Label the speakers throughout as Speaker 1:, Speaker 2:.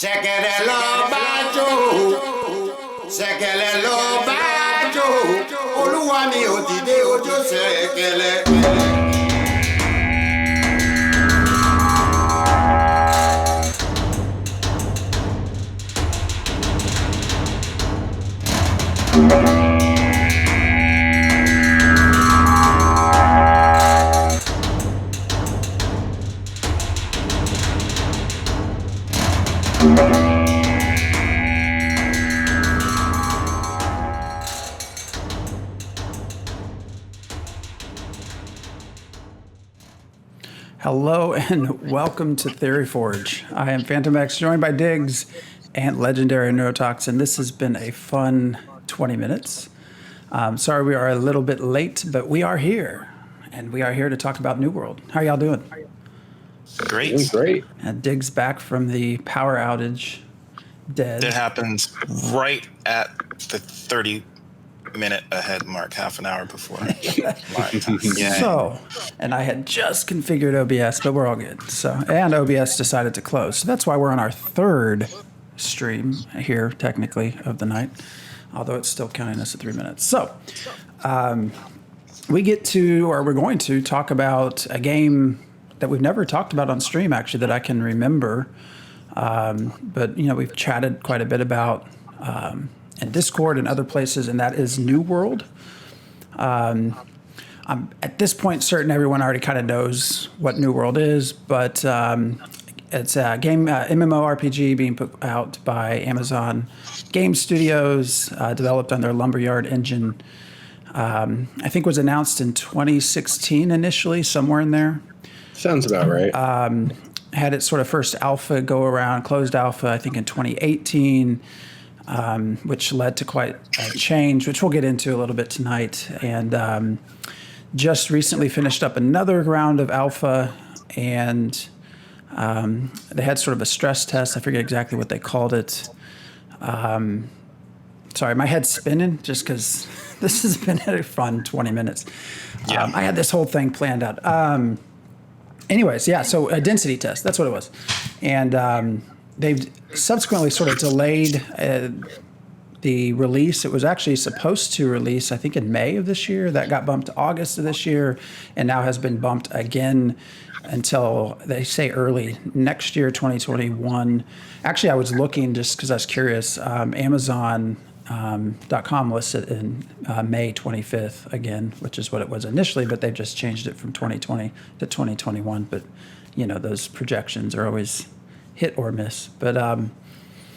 Speaker 1: Ṣẹ̀kẹ̀rẹ̀ lọ bá jó, ṣẹ̀kẹ̀rẹ̀ lọ bá jó, olúwa mi ò dìde ojó ṣẹ̀kẹ̀rẹ̀.
Speaker 2: Hello and welcome to Theory Forge. I am Phantom X, joined by Diggs and Legendary Neurotoxin. This has been a fun 20 minutes. Sorry we are a little bit late, but we are here. And we are here to talk about New World. How are y'all doing?
Speaker 3: Great.
Speaker 4: Doing great.
Speaker 2: And Diggs back from the power outage, dead.
Speaker 3: It happens right at the 30-minute ahead mark, half an hour before my time. Yeah.
Speaker 2: So, and I had just configured OBS, but we're all good. So, and OBS decided to close. So that's why we're on our third stream here, technically, of the night, although it's still counting us at 3 minutes. So, we get to, or we're going to talk about a game that we've never talked about on stream, actually, that I can remember. But, you know, we've chatted quite a bit about in Discord and other places, and that is New World. I'm at this point certain everyone already kind of knows what New World is, but it's a game, MMORPG being put out by Amazon Game Studios, developed on their Lumberyard engine. I think was announced in 2016 initially, somewhere in there.
Speaker 4: Sounds about right.
Speaker 2: Had its sort of first alpha go around, closed alpha, I think in 2018, which led to quite a change, which we'll get into a little bit tonight. And just recently finished up another round of alpha, and they had sort of a stress test. I forget exactly what they called it. Sorry, my head's spinning just because this has been a fun 20 minutes.
Speaker 3: Yeah.
Speaker 2: I had this whole thing planned out. Anyways, yeah, so a density test, that's what it was. And they've subsequently sort of delayed the release. It was actually supposed to release, I think, in May of this year. That got bumped to August of this year, and now has been bumped again until, they say, early next year, 2021. Actually, I was looking just because I was curious. Amazon.com lists it in May 25th again, which is what it was initially, but they've just changed it from 2020 to 2021. But, you know, those projections are always hit or miss. But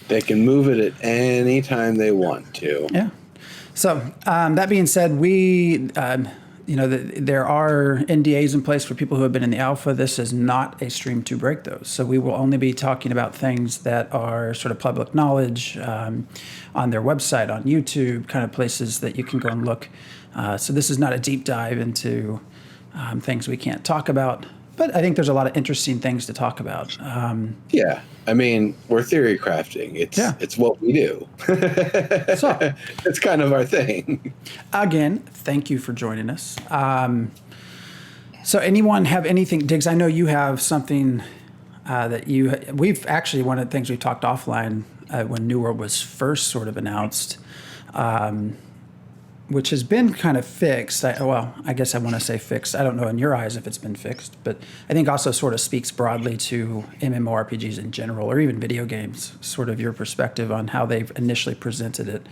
Speaker 4: they can move it at any time they want to.
Speaker 2: yeah. So that being said, we, you know, there are NDAs in place for people who have been in the alpha. This is not a stream to break those. So we will only be talking about things that are sort of public knowledge on their website, on YouTube, kind of places that you can go and look. So this is not a deep dive into things we can't talk about. But I think there's a lot of interesting things to talk about.
Speaker 4: Yeah. I mean, we're theory crafting. It's what we do.
Speaker 2: So
Speaker 4: it's kind of our thing.
Speaker 2: Again, thank you for joining us. So anyone have anything, Diggs, I know you have something that we've actually, one of the things we talked offline when New World was first sort of announced, which has been kind of fixed. I guess I want to say fixed. I don't know in your eyes if it's been fixed, but I think also sort of speaks broadly to MMORPGs in general, or even video games, sort of your perspective on how they've initially presented it.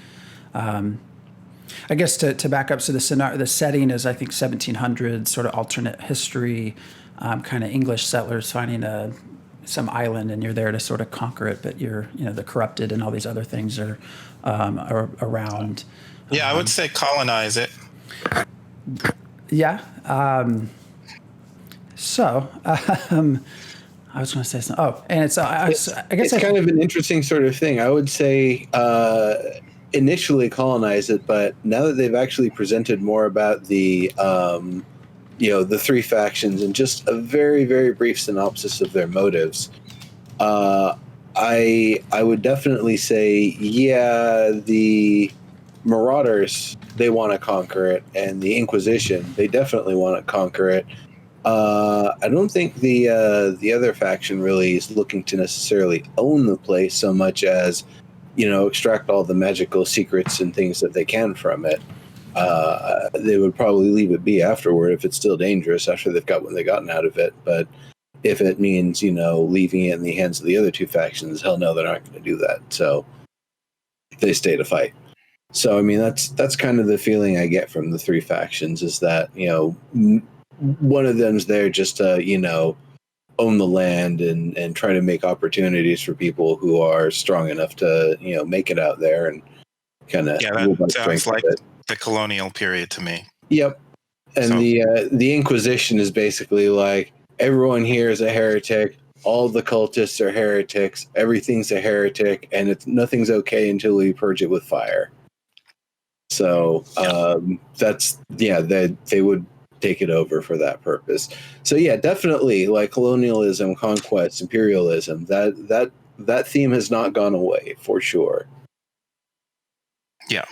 Speaker 2: I guess to back up, so the setting is, I think, 1700s, sort of alternate history, kind of English settlers finding some island, and you're there to sort of conquer it, but you're, you know, the corrupted and all these other things are around.
Speaker 3: Yeah, I would say colonize it.
Speaker 2: Yeah. So I was going to say something. Oh, and it's I guess
Speaker 4: it's kind of an interesting sort of thing. I would say initially colonize it, but now that they've actually presented more about the you know, the three factions and just a very, very brief synopsis of their motives, I would definitely say, yeah, the Marauders, they want to conquer it, and the Inquisition, they definitely want to conquer it. I don't think the other faction really is looking to necessarily own the place so much as, extract all the magical secrets and things that they can from it. They would probably leave it be afterward if it's still dangerous after they've got what they've gotten out of it. But if it means, leaving it in the hands of the other two factions, hell no, they're not going to do that. So they stay to fight. So, I mean, that's kind of the feeling I get from the three factions is that, one of them's there just to, own the land and try to make opportunities for people who are strong enough to, make it out there and kind of.
Speaker 3: Yeah, that sounds like the colonial period to me.
Speaker 4: Yep. And the Inquisition is basically like, everyone here is a heretic. All the cultists are heretics. Everything's a heretic, and nothing's okay until we purge it with fire. So they would take it over for that purpose. So yeah, definitely like colonialism, conquest, imperialism. That theme has not gone away for sure.
Speaker 3: Yeah.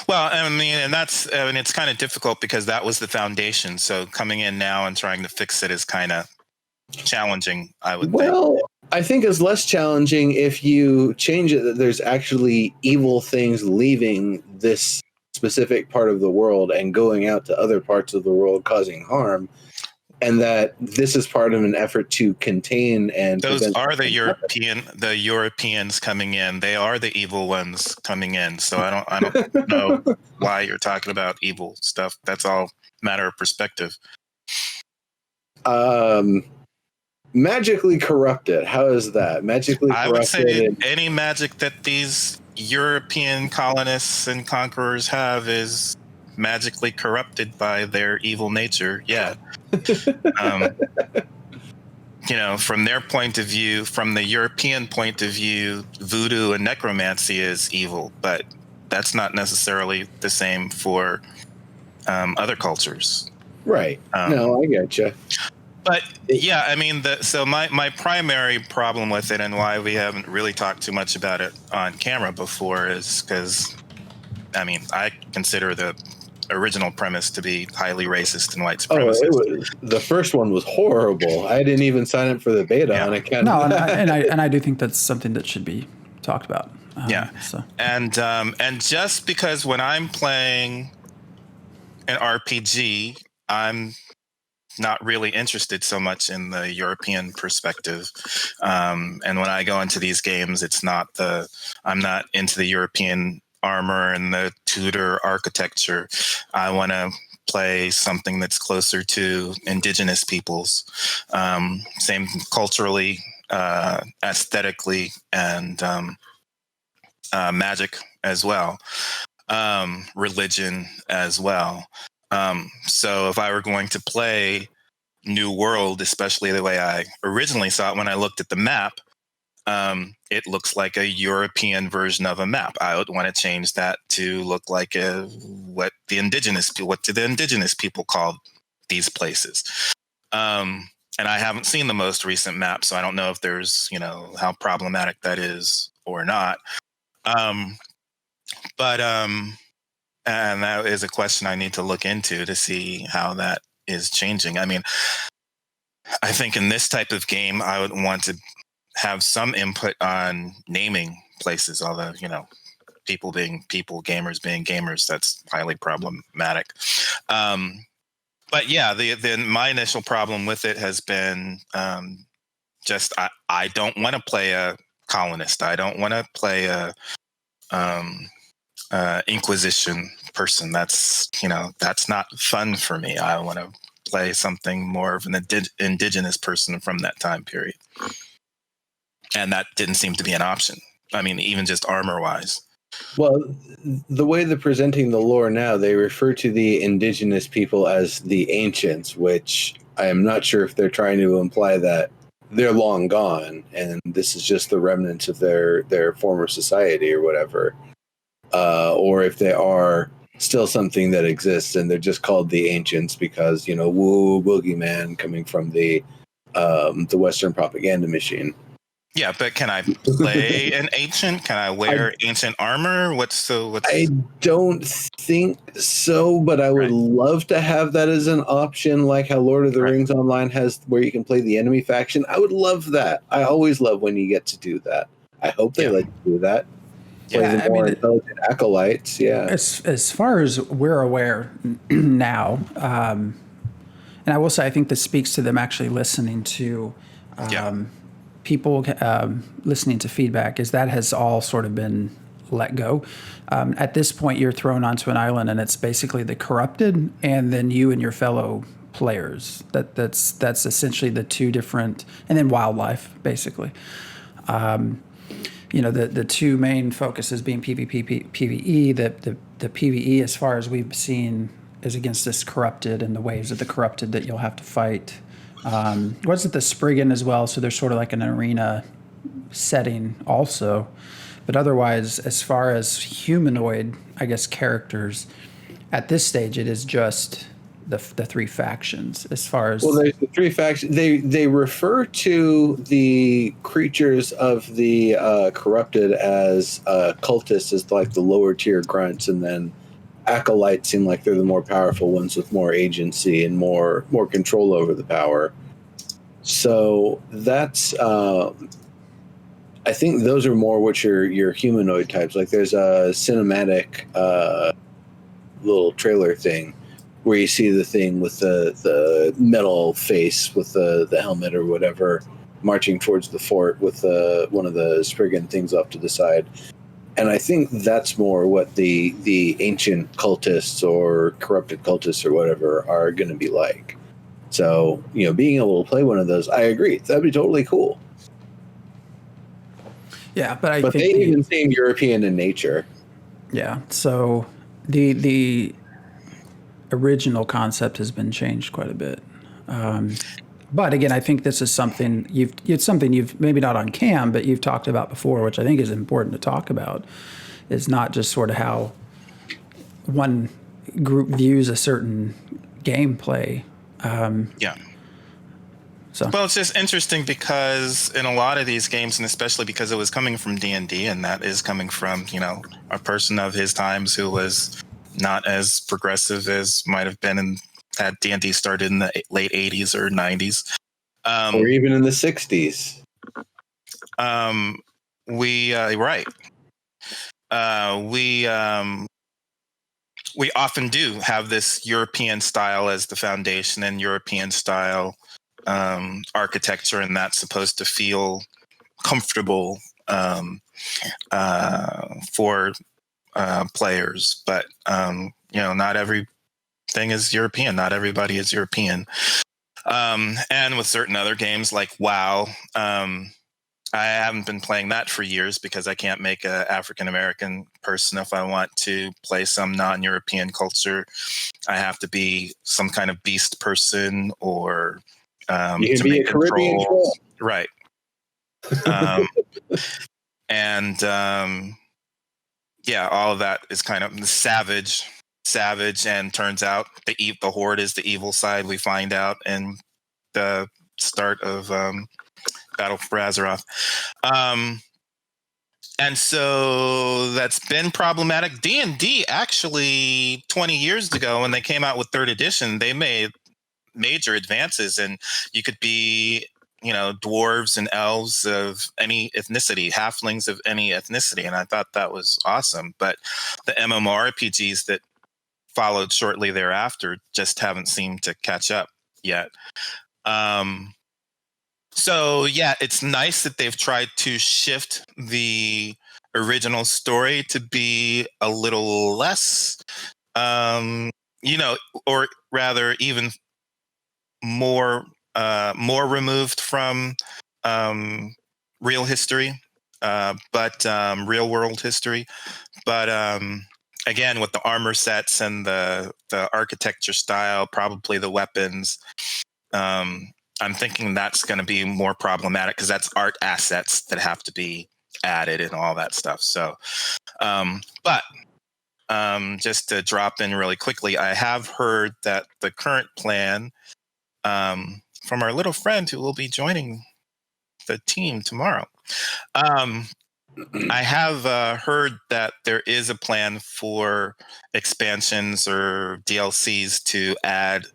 Speaker 3: Well, I mean, it's kind of difficult because that was the foundation. So coming in now and trying to fix it is kind of challenging, I would think.
Speaker 4: Well, I think it's less challenging if you change it that there's actually evil things leaving this specific part of the world and going out to other parts of the world causing harm, and that this is part of an effort to contain and
Speaker 3: those are the Europeans coming in. They are the evil ones coming in. So I don't know why you're talking about evil stuff. That's all matter of perspective.
Speaker 4: Magically corrupted. How is that? Magically corrupted.
Speaker 3: I would say any magic that these European colonists and conquerors have is magically corrupted by their evil nature. Yeah. From their point of view, from the European point of view, voodoo and necromancy is evil, but that's not necessarily the same for other cultures.
Speaker 4: Right. No, I get you.
Speaker 3: But yeah, I mean, so my primary problem with it and why we haven't really talked too much about it on camera before is because, I mean, I consider the original premise to be highly racist and white supremacist.
Speaker 4: The first one was horrible. I didn't even sign up for the beta on it.
Speaker 2: No, and I do think that's something that should be talked about. So.
Speaker 3: And just because when I'm playing an RPG, I'm not really interested so much in the European perspective. And when I go into these games, I'm not into the European armor and the Tudor architecture. I want to play something that's closer to indigenous peoples, same culturally, aesthetically, and magic as well, religion as well. So if I were going to play New World, especially the way I originally saw it when I looked at the map, it looks like a European version of a map. I would want to change that to look like what do the indigenous people call these places. And I haven't seen the most recent map, so I don't know if there's, how problematic that is or not. And that is a question I need to look into to see how that is changing. I mean, I think in this type of game, I would want to have some input on naming places, although, people being people, gamers being gamers, that's highly problematic. But yeah, my initial problem with it has been just I don't want to play a colonist. I don't want to play a Inquisition person. That's not fun for me. I want to play something more of an indigenous person from that time period, and that didn't seem to be an option. I mean, even just armor wise.
Speaker 4: Well, the way they're presenting the lore now, they refer to the indigenous people as the ancients, which I am not sure if they're trying to imply that they're long gone and this is just the remnants of their former society or whatever. Or if they are still something that exists and they're just called the ancients because, woo, boogeyman coming from the Western propaganda machine.
Speaker 3: Yeah, but can I play an ancient? Can I wear ancient armor? What's
Speaker 4: I don't think so, but I would
Speaker 3: Right.
Speaker 4: love to have that as an option, like how Lord of the
Speaker 3: Right.
Speaker 4: Rings Online has, where you can play the enemy faction. I would love that. I always love when you get to do that. I hope they
Speaker 3: Yeah.
Speaker 4: let you do that. Play
Speaker 2: Yeah,
Speaker 4: the
Speaker 2: I
Speaker 4: more
Speaker 2: mean,
Speaker 4: intelligent acolytes. Yeah.
Speaker 2: as far as we're aware now, and I will say, I think this speaks to them actually listening to
Speaker 3: Yeah.
Speaker 2: people, listening to feedback, is that has all sort of been let go. At this point, you're thrown onto an island, and it's basically the corrupted, and then you and your fellow players. That's essentially the two different, and then wildlife, basically. The two main focuses being PvP, PvE. The PvE, as far as we've seen, is against this corrupted and the waves of the corrupted that you'll have to fight. Was it the Spriggan as well? So there's sort of like an arena setting also. But otherwise, as far as humanoid, I guess, characters, at this stage, it is just the three factions. As far as
Speaker 4: Well, there's the three factions. They refer to the creatures of the corrupted as cultists, as like the lower tier grunts, and then acolytes seem like they're the more powerful ones with more agency and more control over the power. So that's I think those are more what your humanoid types. Like there's a cinematic little trailer thing where you see the thing with the metal face with the helmet or whatever marching towards the fort with one of the Spriggan things off to the side. And I think that's more what the ancient cultists or corrupted cultists or whatever are going to be like. So, being able to play one of those, I agree. That'd be totally cool.
Speaker 2: yeah, but I
Speaker 4: But
Speaker 2: think
Speaker 4: they even seem European in nature.
Speaker 2: yeah. So the original concept has been changed quite a bit. But again, I think this is something you've maybe not on cam, but you've talked about before, which I think is important to talk about. Is not just sort of how one group views a certain gameplay.
Speaker 3: Yeah.
Speaker 2: So
Speaker 3: Well, it's just interesting because in a lot of these games, and especially because it was coming from D&D, and that is coming from, a person of his times who was not as progressive as might have been had D&D started in the late 80s or 90s.
Speaker 4: Or even in the 60s.
Speaker 3: We often do have this European style as the foundation and European style architecture, and that's supposed to feel comfortable for players. But not everything is European. Not everybody is European. And with certain other games like WoW, I haven't been playing that for years because I can't make an African American person. If I want to play some non-European culture, I have to be some kind of beast person or
Speaker 4: You can be a Caribbean troll.
Speaker 3: Right. And all of that is kind of savage, and turns out the horde is the evil side. We find out in the start of Battle for Azeroth. And so that's been problematic. D&D actually 20 years ago when they came out with 3rd edition, they made major advances, and you could be dwarves and elves of any ethnicity, halflings of any ethnicity, and I thought that was awesome. But the MMORPGs that followed shortly thereafter just haven't seemed to catch up yet. So yeah, it's nice that they've tried to shift the original story to be a little less, or rather even more removed from real history, but real world history. But again, with the armor sets and the architecture style, probably the weapons, I'm thinking that's going to be more problematic because that's art assets that have to be added and all that stuff. So, but just to drop in really quickly, I have heard that the current plan from our little friend who will be joining the team tomorrow. I have heard that there is a plan for expansions or DLCs to add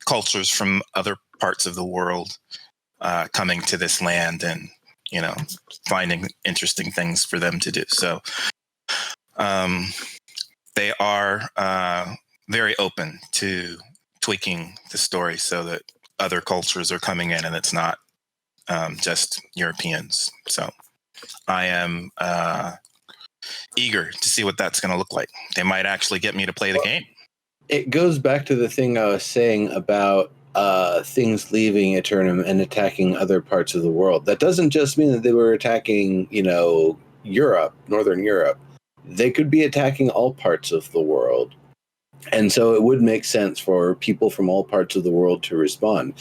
Speaker 3: cultures from other parts of the world coming to this land, and finding interesting things for them to do. So they are very open to tweaking the story so that other cultures are coming in and it's not just Europeans. So I am eager to see what that's going to look like. They might actually get me to play the game.
Speaker 4: It goes back to the thing I was saying about things leaving Eternum and attacking other parts of the world. That doesn't just mean that they were attacking, Europe, Northern Europe. They could be attacking all parts of the world. And so it would make sense for people from all parts of the world to respond.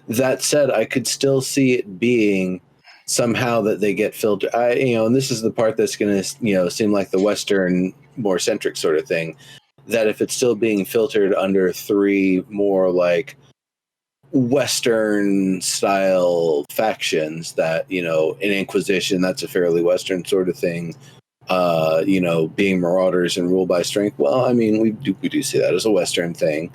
Speaker 4: That said, I could still see it being somehow that they get filtered. And this is the part that's going to, seem like the Western, more centric sort of thing, that if it's still being filtered under 3 more like Western style factions, that, in Inquisition, that's a fairly Western sort of thing. Being marauders and rule by strength. Well, I mean, we do see that as a Western thing.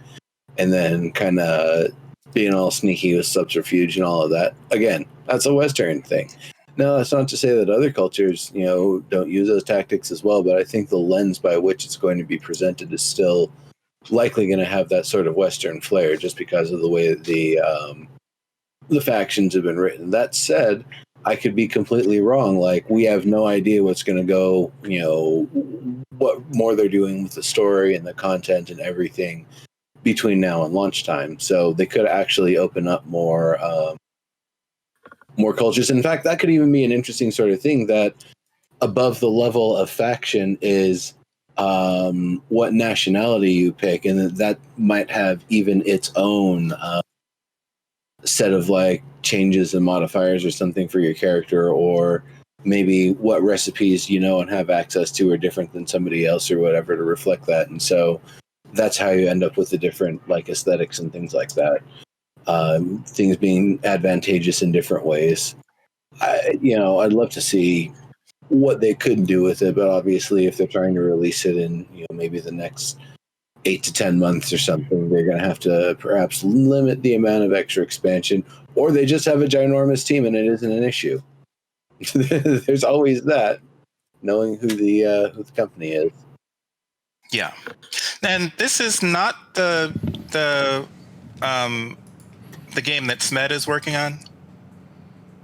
Speaker 4: And then kind of being all sneaky with subterfuge and all of that. Again, that's a Western thing. Now, that's not to say that other cultures, don't use those tactics as well, but I think the lens by which it's going to be presented is still likely going to have that sort of Western flair, just because of the way that the factions have been written. That said, I could be completely wrong. Like, we have no idea what's going to go, what more they're doing with the story and the content and everything between now and launch time. So they could actually open up more cultures. In fact, that could even be an interesting sort of thing, that above the level of faction is what nationality you pick, and that might have even its own set of like changes and modifiers or something for your character, or maybe what recipes and have access to are different than somebody else or whatever, to reflect that. And so that's how you end up with the different like aesthetics and things like that, things being advantageous in different ways. I'd love to see what they could do with it, but obviously if they're trying to release it in maybe the next 8 to 10 months or something, they're going to have to perhaps limit the amount of extra expansion, or they just have a ginormous team and it isn't an issue. There's always that, knowing who the company is.
Speaker 3: Yeah, and this is not the game that Smed is working on.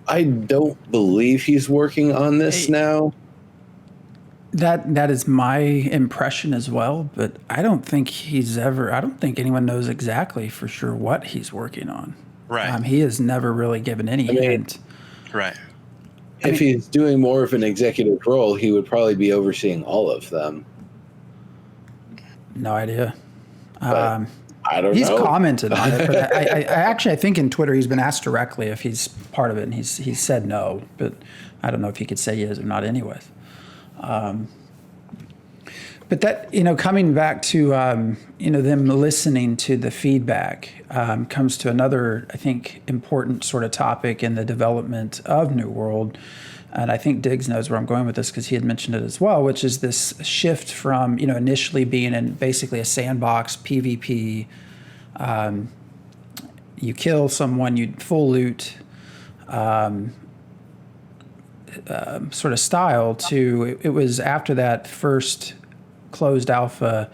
Speaker 4: I don't believe he's working on this now.
Speaker 2: That is my impression as well, but I don't think anyone knows exactly for sure what he's working on.
Speaker 3: Right.
Speaker 2: He has never really given any hint.
Speaker 3: Right.
Speaker 4: If he's doing more of an executive role, he would probably be overseeing all of them.
Speaker 2: No idea.
Speaker 4: I don't know.
Speaker 2: He's commented on it, but I think in Twitter he's been asked directly if he's part of it, and he's said no, but I don't know if he could say he is or not anyways. But that, coming back to, them listening to the feedback comes to another, I think, important sort of topic in the development of New World. And I think Diggs knows where I'm going with this because he had mentioned it as well, which is this shift from, initially being in basically a sandbox PvP. You kill someone, you full loot sort of style, to it was after that first closed alpha,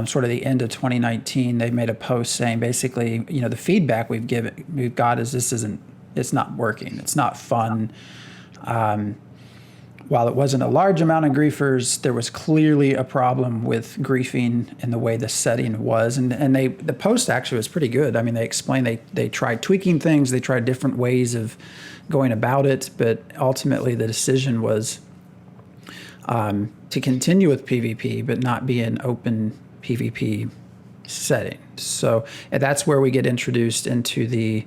Speaker 2: sort of the end of 2019, they made a post saying basically, the feedback we've got is it's not working. It's not fun. While it wasn't a large amount of griefers, there was clearly a problem with griefing in the way the setting was. And the post actually was pretty good. I mean, they explained they tried tweaking things. They tried different ways of going about it. But ultimately, the decision was to continue with PvP, but not be an open PvP setting. So that's where we get introduced into the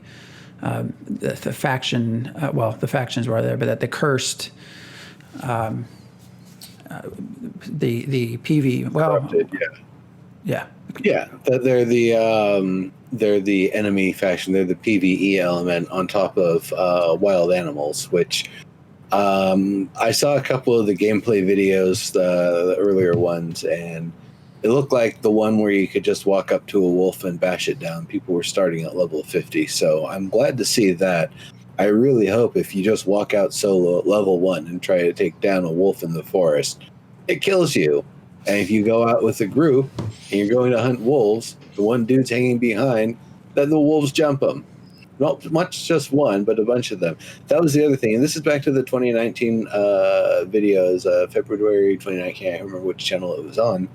Speaker 2: faction. The factions were there, but that the cursed, the PV. Well,
Speaker 4: Corrupted, yeah.
Speaker 2: Yeah.
Speaker 4: Yeah, they're the enemy faction. They're the PVE element on top of wild animals, which I saw a couple of the gameplay videos, the earlier ones, and it looked like the one where you could just walk up to a wolf and bash it down. People were starting at level 50, so I'm glad to see that. I really hope if you just walk out solo at level 1 and try to take down a wolf in the forest, it kills you. And if you go out with a group and you're going to hunt wolves, the one dude's hanging behind, then the wolves jump him. Not much just one, but a bunch of them. That was the other thing. And this is back to the 2019 videos, February 2019. I can't remember which channel it was on,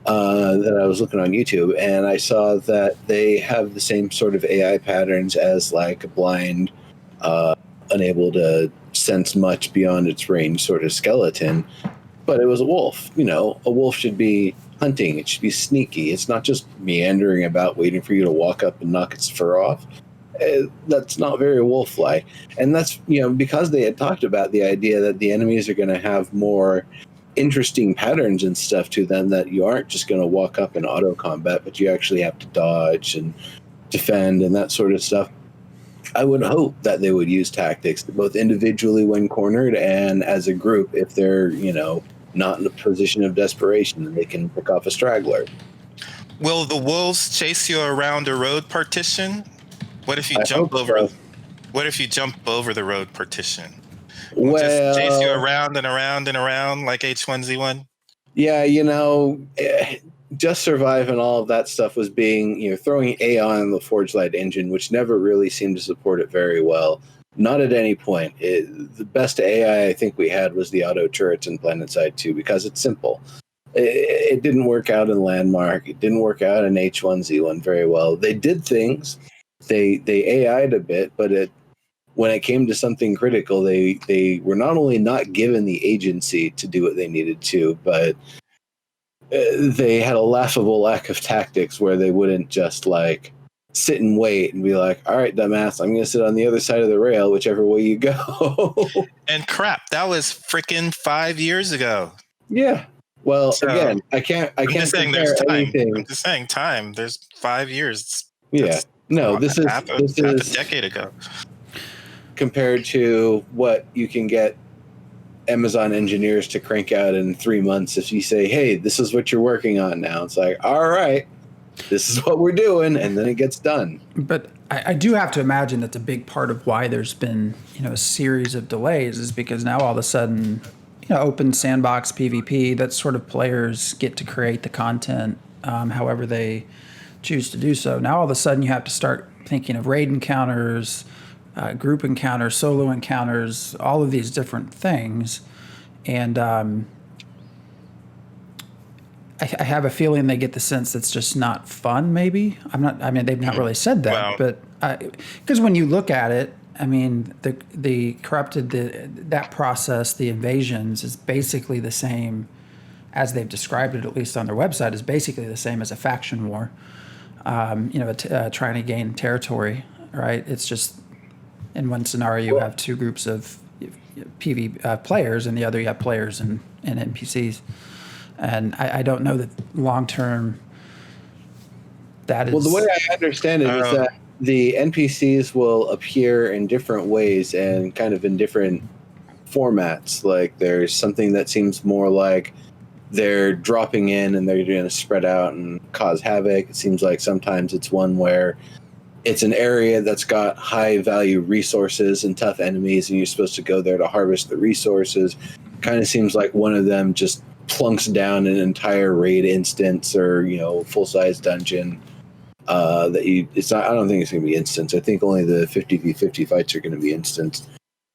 Speaker 4: that I was looking on YouTube. And I saw that they have the same sort of AI patterns as like a blind, unable to sense much beyond its range sort of skeleton. But it was a wolf. You know, a wolf should be hunting. It should be sneaky. It's not just meandering about waiting for you to walk up and knock its fur off. That's not very wolf-like. And that's, you know, because they had talked about the idea that the enemies are going to have more interesting patterns and stuff to them, that you aren't just going to walk up and auto combat, but you actually have to dodge and defend and that sort of stuff. I would hope that they would use tactics both individually when cornered and as a group if they're, you know, not in a position of desperation and they can pick off a straggler.
Speaker 3: Will the wolves chase you around a road partition? What if you
Speaker 4: I
Speaker 3: jump
Speaker 4: hope
Speaker 3: over?
Speaker 4: so.
Speaker 3: What if you jump over the road partition? Will it just chase you around and around and around like H1Z1?
Speaker 4: Yeah, you know, Just Survive and all of that stuff was being, you know, throwing AI on the Forge Light engine, which never really seemed to support it very well. Not at any point. The best AI I think we had was the auto turrets in PlanetSide 2 because it's simple. It didn't work out in Landmark. It didn't work out in H1Z1 very well. They did things. They AI'd a bit, but when it came to something critical, they were not only not given the agency to do what they needed to, but they had a laughable lack of tactics where they wouldn't just like sit and wait and be like, all right, dumbass, I'm going to sit on the other side of the rail, whichever way you go.
Speaker 3: And crap, that was freaking 5 years ago.
Speaker 4: Yeah. Well,
Speaker 3: So,
Speaker 4: again, I can't
Speaker 3: just saying there's
Speaker 4: compare
Speaker 3: time.
Speaker 4: anything.
Speaker 3: I'm just saying time. There's 5 years.
Speaker 4: Yeah. No, this is
Speaker 3: half a decade ago.
Speaker 4: Compared to what you can get Amazon engineers to crank out in 3 months. If you say, hey, this is what you're working on now, it's like, all right, this is what we're doing, and then it gets done.
Speaker 2: But I do have to imagine that's a big part of why there's been, you know, a series of delays is because now all of a sudden, you know, open sandbox PvP, that sort of players get to create the content however they choose to do so. Now all of a sudden you have to start thinking of raid encounters, group encounters, solo encounters, all of these different things. And I have a feeling they get the sense it's just not fun, maybe. I mean, they've not really said that, but because when you look at it, I mean, the corrupted, that process, the invasions is basically the same as they've described it, at least on their website, is basically the same as a faction war, you know, trying to gain territory, right? It's just, in one scenario, you have two groups of PV players, and the other you have players and NPCs. And I don't know that long term that is.
Speaker 4: Well, the way I understand it is that the NPCs will appear in different ways and kind of in different formats. Like there's something that seems more like they're dropping in and they're going to spread out and cause havoc. It seems like sometimes it's one where it's an area that's got high value resources and tough enemies, and you're supposed to go there to harvest the resources. Kind of seems like one of them just plunks down an entire raid instance or, you know, full size dungeon. It's not. I don't think it's going to be instance. I think only the 50v50 fights are going to be instance.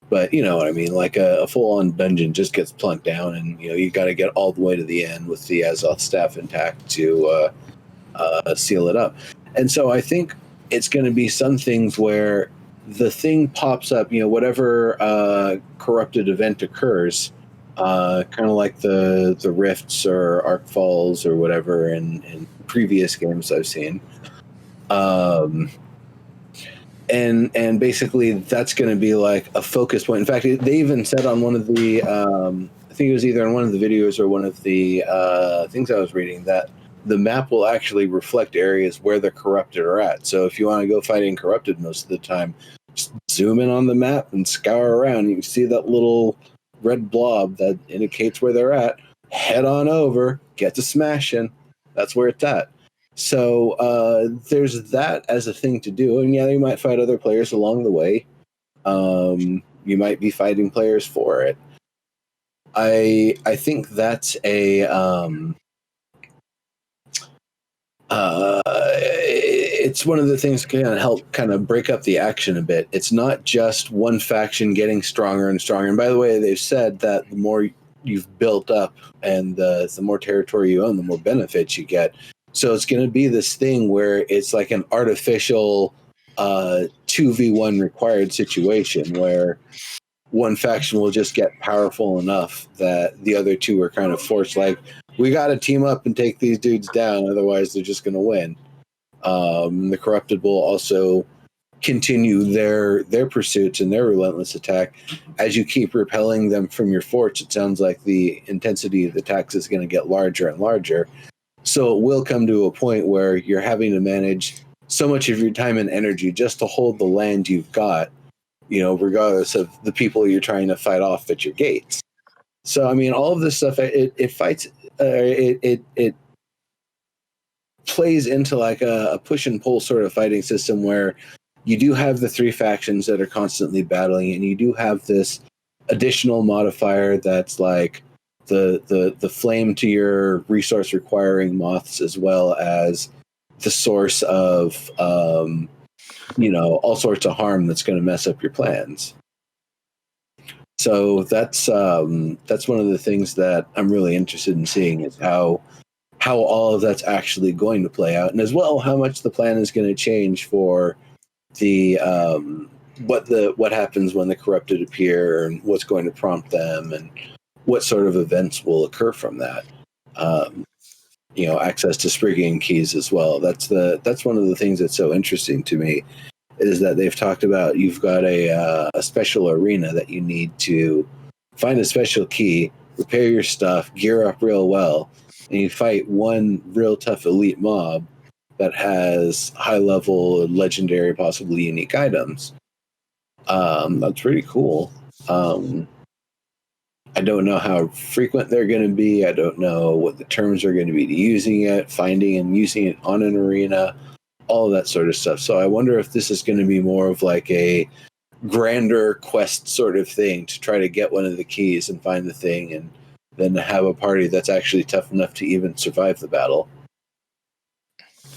Speaker 4: But you know what I mean. Like a full on dungeon just gets plunked down, and you know you got to get all the way to the end with the Azoth staff intact to seal it up. And so I think it's going to be some things where the thing pops up, you know, whatever corrupted event occurs, kind of like the rifts or arc falls or whatever in previous games I've seen. And basically that's going to be like a focus point. In fact, they even said on one of the, I think it was either on one of the videos or one of the things I was reading, that the map will actually reflect areas where the corrupted are at. So if you want to go fighting corrupted most of the time, just zoom in on the map and scour around. You can see that little red blob that indicates where they're at. Head on over, get to smashing. That's where it's at. So there's that as a thing to do. And yeah, you might fight other players along the way. You might be fighting players for it. I think that's it's one of the things that can help kind of break up the action a bit. It's not just one faction getting stronger and stronger. And by the way, they've said that the more you've built up and the more territory you own, the more benefits you get. So it's going to be this thing where it's like an artificial 2v1 required situation where one faction will just get powerful enough that the other two are kind of forced, like, we got to team up and take these dudes down, otherwise they're just going to win. The corrupted will also continue their pursuits and their relentless attack. As you keep repelling them from your forts, it sounds like the intensity of the attacks is going to get larger and larger. So it will come to a point where you're having to manage so much of your time and energy just to hold the land you've got, regardless of the people you're trying to fight off at your gates. So, I mean, all of this stuff, it fights, it plays into like a push and pull sort of fighting system where you do have the three factions that are constantly battling, and you do have this additional modifier that's like the flame to your resource requiring moths, as well as the source of all sorts of harm that's going to mess up your plans. So that's one of the things that I'm really interested in seeing, is how all of that's actually going to play out, and as well how much the plan is going to change for the what happens when the corrupted appear, and what's going to prompt them, and what sort of events will occur from that. Access to Spriggan keys as well. That's one of the things that's so interesting to me, is that they've talked about you've got a special arena that you need to find a special key, repair your stuff, gear up real well, and you fight one real tough elite mob that has high level, legendary, possibly unique items. That's pretty cool. I don't know how frequent they're going to be. I don't know what the terms are going to be to using it, finding and using it on an arena, all of that sort of stuff. So I wonder if this is going to be more of like a grander quest sort of thing to try to get one of the keys and find the thing, and then have a party that's actually tough enough to even survive the battle.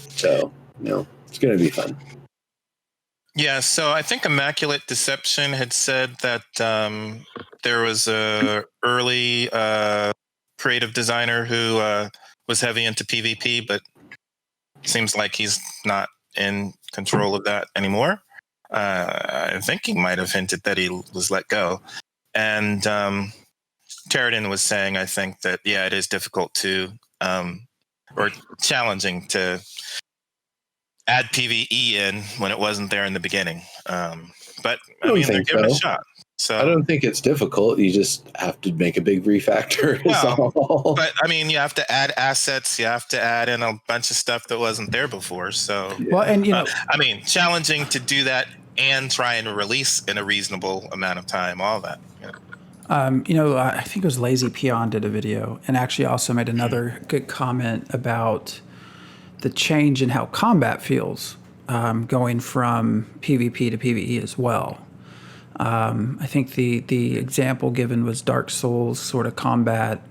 Speaker 4: So, it's going to be fun.
Speaker 3: Yeah, so I think Immaculate Deception had said that there was a early creative designer who was heavy into PvP, but seems like he's not in control of that anymore. I think he might have hinted that he was let go. And Terradin was saying, I think that, yeah, it is difficult to, or challenging to add PvE in when it wasn't there in the beginning. But I mean, they're giving it a shot. So
Speaker 4: I don't think it's difficult. You just have to make a big refactor.
Speaker 3: But I mean, you have to add assets. You have to add in a bunch of stuff that wasn't there before. So,
Speaker 2: well, and
Speaker 3: I mean, challenging to do that and try and release in a reasonable amount of time, all that.
Speaker 2: I think it was Lazy Peon did a video, and actually also made another good comment about the change in how combat feels, going from PvP to PvE as well. I think the example given was Dark Souls sort of combat,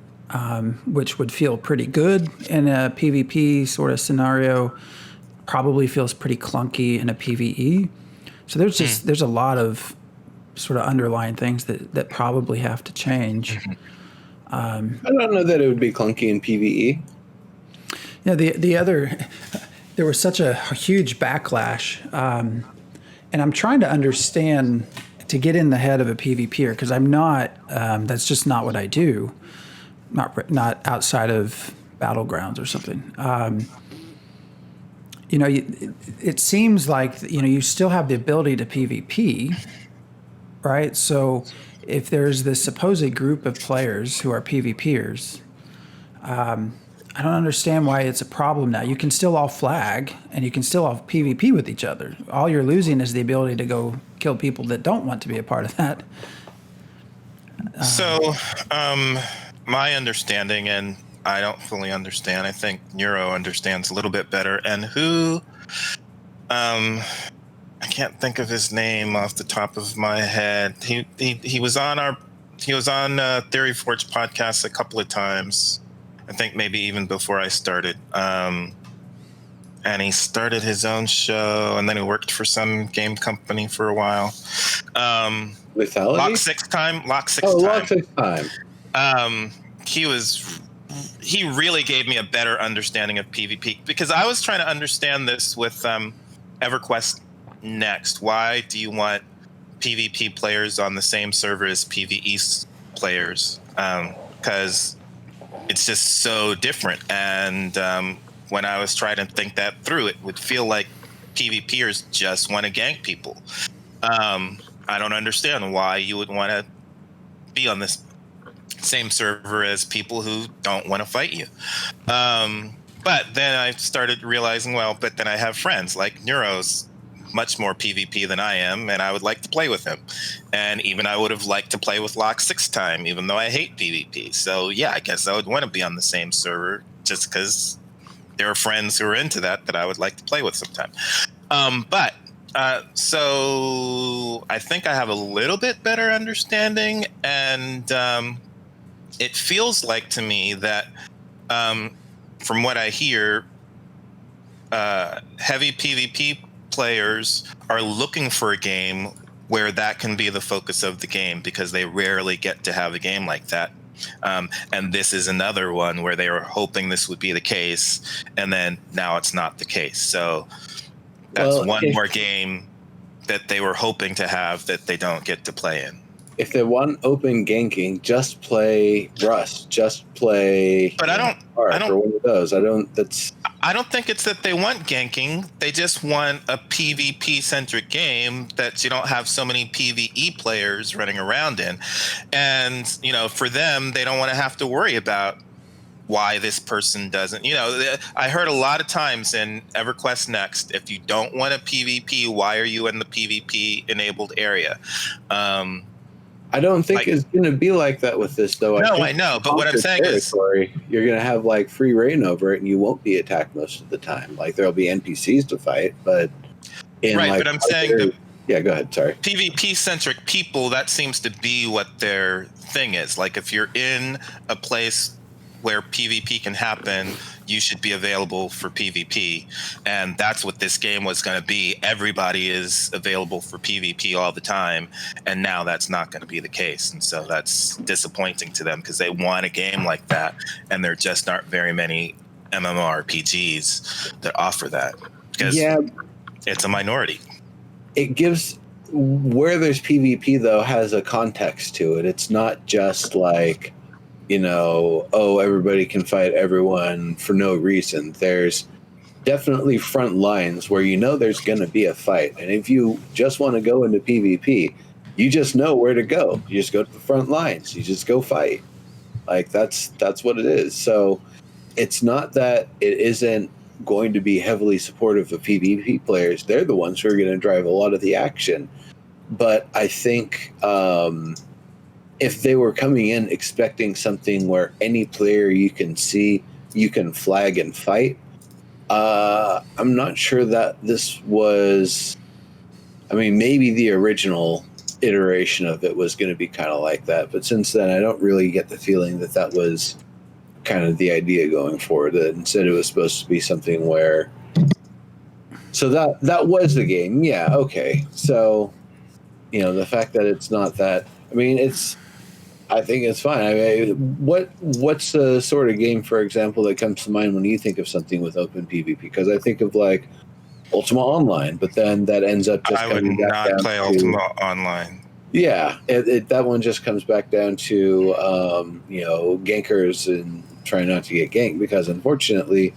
Speaker 2: which would feel pretty good in a PvP sort of scenario, probably feels pretty clunky in a PvE. So there's a lot of sort of underlying things that probably have to change.
Speaker 4: I don't know that it would be clunky in PvE.
Speaker 2: There was such a huge backlash, and I'm trying to understand, to get in the head of a PvPer, because I'm not. That's just not what I do. Not outside of Battlegrounds or something. It seems like you still have the ability to PvP, right? So if there's this supposed group of players who are PvPers, I don't understand why it's a problem now. You can still all flag and you can still all PvP with each other. All you're losing is the ability to go kill people that don't want to be a part of that.
Speaker 3: So, my understanding, and I don't fully understand, I think Neuro understands a little bit better, and I can't think of his name off the top of my head. He was on Theory Forge podcast a couple of times. I think maybe even before I started. And he started his own show, and then he worked for some game company for a while.
Speaker 4: Lethality?
Speaker 3: Lock Six Time.
Speaker 4: Lock Six Time.
Speaker 3: He really gave me a better understanding of PvP, because I was trying to understand this with EverQuest Next. Why do you want PvP players on the same server as PvE players? Because it's just so different. And when I was trying to think that through, it would feel like PvPers just want to gank people. I don't understand why you would want to be on this same server as people who don't want to fight you. But then I started realizing, but then I have friends like Neuro's much more PvP than I am, and I would like to play with him. And even I would have liked to play with Lock Six Time, even though I hate PvP. So yeah, I guess I would want to be on the same server just because there are friends who are into that I would like to play with sometime. So I think I have a little bit better understanding, and it feels like to me that from what I hear, heavy PvP players are looking for a game where that can be the focus of the game, because they rarely get to have a game like that. And this is another one where they were hoping this would be the case, and then now it's not the case. So that's more game that they were hoping to have that they don't get to play in.
Speaker 4: If they want open ganking, just play Rust. Just play.
Speaker 3: But I don't.
Speaker 4: Or one of those. I don't
Speaker 3: think it's that they want ganking. They just want a PvP centric game that you don't have so many PvE players running around in. And for them, they don't want to have to worry about why this person doesn't. I heard a lot of times in EverQuest Next, if you don't want a PvP, why are you in the PvP enabled area?
Speaker 4: I don't think it's going to be like that with this, though.
Speaker 3: No, I know, but what I'm saying is
Speaker 4: you're going to have free reign over it, and you won't be attacked most of the time. There'll be NPCs to fight, but
Speaker 3: but I'm saying
Speaker 4: yeah, go ahead. Sorry.
Speaker 3: PvP centric people, that seems to be what their thing is. If you're in a place where PvP can happen, you should be available for PvP. And that's what this game was going to be. Everybody is available for PvP all the time. And now that's not going to be the case. And so that's disappointing to them, because they want a game like that. And there just aren't very many MMORPGs that offer that, because it's a minority.
Speaker 4: It gives, where there's PvP though, has a context to it. It's not just everybody can fight everyone for no reason. There's definitely front lines where there's going to be a fight. And if you just want to go into PvP, you just know where to go. You just go to the front lines. You just go fight. That's what it is. So it's not that it isn't going to be heavily supportive of PvP players. They're the ones who are going to drive a lot of the action. But I think if they were coming in expecting something where any player you can see, you can flag and fight, I'm not sure that this was... maybe the original iteration of it was going to be kind of like that, but since then I don't really get the feeling that was kind of the idea going forward. That instead it was supposed to be something where... So that was the game. Yeah, okay. So, the fact that it's not that... I think it's fine. What's the sort of game, for example, that comes to mind when you think of something with open PvP? Because I think of Ultima Online, but then that ends up just...
Speaker 3: I would not play Ultima Online.
Speaker 4: Yeah, that one just comes back down to gankers and trying not to get ganked, because unfortunately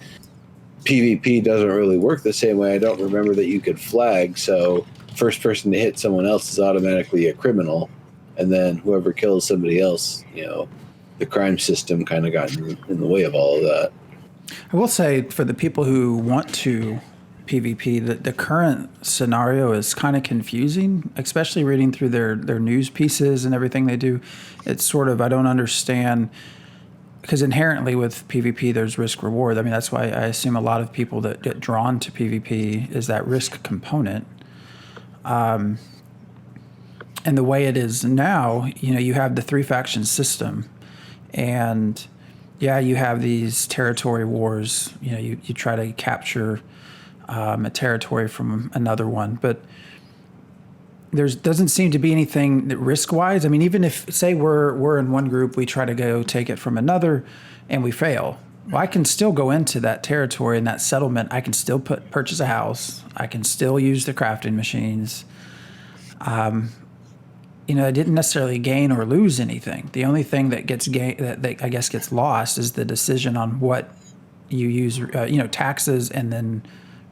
Speaker 4: PvP doesn't really work the same way. I don't remember that you could flag, so first person to hit someone else is automatically a criminal. And then whoever kills somebody else, the crime system kind of got in the way of all of that.
Speaker 2: I will say for the people who want to PvP, the current scenario is kind of confusing, especially reading through their news pieces and everything they do. It's sort of, I don't understand, because inherently with PvP there's risk reward. I mean, that's why I assume a lot of people that get drawn to PvP is that risk component. And the way it is now, you have the 3 faction system, and yeah, you have these territory wars. You try to capture a territory from another one, but there doesn't seem to be anything risk-wise. I mean, even if, say, we're in one group, we try to go take it from another, and we fail. Well, I can still go into that territory and that settlement. I can still purchase a house. I can still use the crafting machines. I didn't necessarily gain or lose anything. The only thing that gets that I guess gets lost is the decision on what you use. Taxes, and then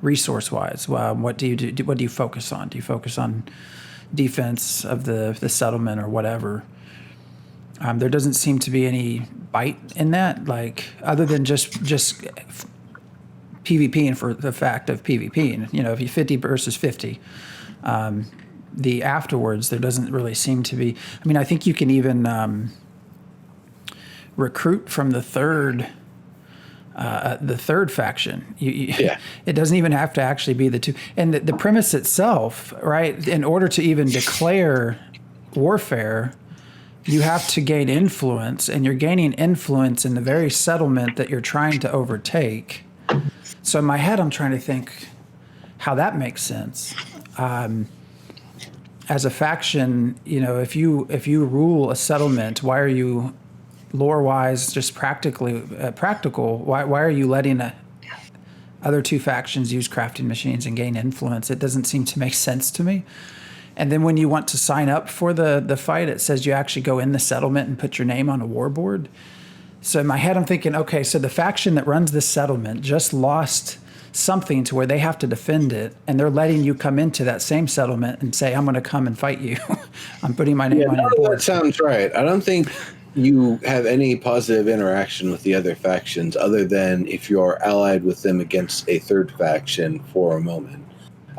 Speaker 2: resource-wise. What do you do? What do you focus on? Do you focus on defense of the settlement or whatever? There doesn't seem to be any bite in that, like other than just PvPing for the fact of PvPing. If you 50 versus 50. The afterwards, there doesn't really seem to be. I mean, I think you can even recruit from the third faction.
Speaker 4: Yeah.
Speaker 2: It doesn't even have to actually be the two. And the premise itself, right? In order to even declare warfare, you have to gain influence, and you're gaining influence in the very settlement that you're trying to overtake. So in my head, I'm trying to think how that makes sense. As a faction, if you rule a settlement, why are you, lore-wise, just practical? Why are you letting other 2 factions use crafting machines and gain influence? It doesn't seem to make sense to me. And then when you want to sign up for the fight, it says you actually go in the settlement and put your name on a war board. So in my head, I'm thinking, okay, so the faction that runs this settlement just lost something to where they have to defend it, and they're letting you come into that same settlement and say, I'm going to come and fight you. I'm putting my name on your board.
Speaker 4: That sounds right. I don't think you have any positive interaction with the other factions other than if you're allied with them against a third faction for a moment.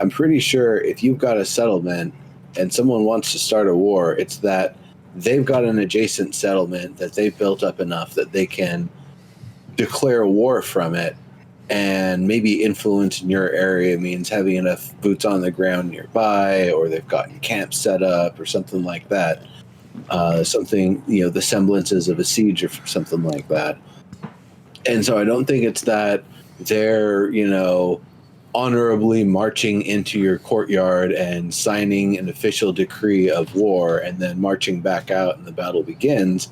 Speaker 4: I'm pretty sure if you've got a settlement and someone wants to start a war, it's that they've got an adjacent settlement that they've built up enough that they can declare war from it. And maybe influence in your area means having enough boots on the ground nearby, or they've gotten camps set up or something like that. Something, the semblances of a siege or something like that. And so I don't think it's that they're, honorably marching into your courtyard and signing an official decree of war and then marching back out and the battle begins.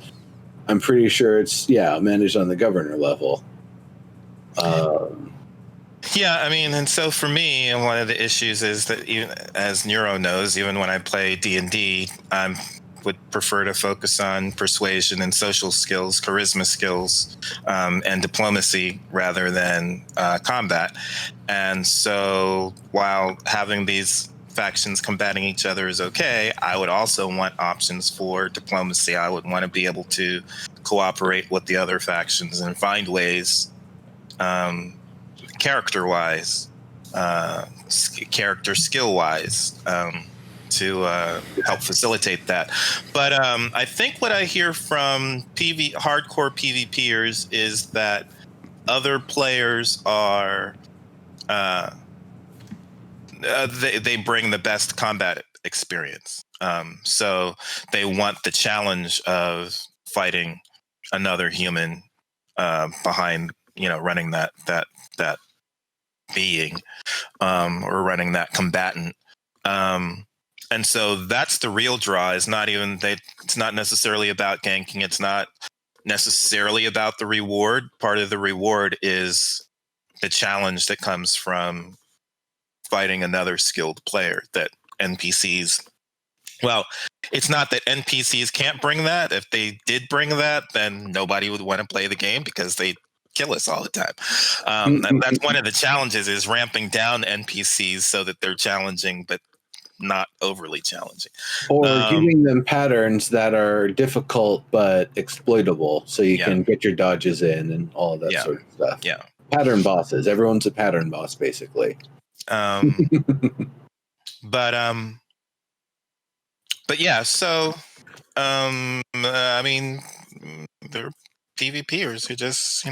Speaker 4: I'm pretty sure it's, managed on the governor level.
Speaker 3: Yeah, I mean, and so for me, one of the issues is that, even as Neuro knows, even when I play D&D, I would prefer to focus on persuasion and social skills, charisma skills, and diplomacy rather than combat. And so while having these factions combating each other is okay, I would also want options for diplomacy. I would want to be able to cooperate with the other factions and find ways, character-wise, character skill-wise, to help facilitate that. But I think what I hear from hardcore PvPers is that other players are they bring the best combat experience. So they want the challenge of fighting another human behind, running that being, or running that combatant. And so that's the real draw. It's not necessarily about ganking. It's not necessarily about the reward. Part of the reward is the challenge that comes from fighting another skilled player that NPCs. Well, it's not that NPCs can't bring that. If they did bring that, then nobody would want to play the game because they kill us all the time. And that's one of the challenges, is ramping down NPCs so that they're challenging, but not overly challenging.
Speaker 4: Or giving them patterns that are difficult but exploitable, so you can get your dodges in and all that sort of stuff.
Speaker 3: Yeah.
Speaker 4: Pattern bosses. Everyone's a pattern boss, basically.
Speaker 3: Um, but yeah. So I mean, they're PvPers who just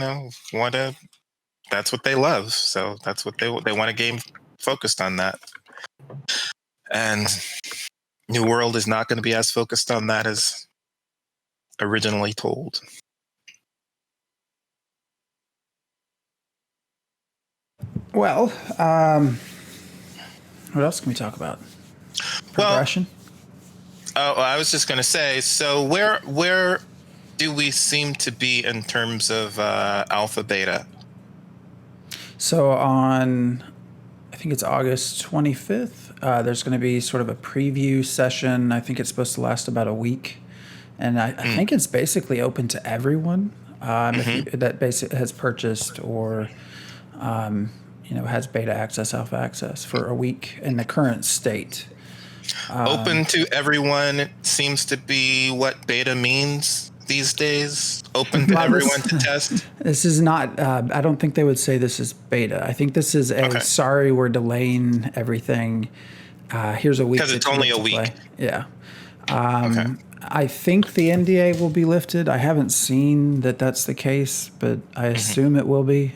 Speaker 3: want to. That's what they love. So that's what they want a game focused on that. And New World is not going to be as focused on that as originally told.
Speaker 2: Well, what else can we talk about? Progression?
Speaker 3: Well, I was just going to say, so where do we seem to be in terms of alpha beta?
Speaker 2: So on, I think it's August 25th, there's going to be sort of a preview session. I think it's supposed to last about a week. And I think it's basically open to everyone that has purchased or has beta access, alpha access for a week in the current state.
Speaker 3: Open to everyone seems to be what beta means these days. Open to everyone to test.
Speaker 2: This is not. I don't think they would say this is beta. I think this is a sorry, we're delaying everything. Here's a week
Speaker 3: because it's only a week.
Speaker 2: Play. Yeah. I think the NDA will be lifted. I haven't seen that that's the case, but I assume it will be.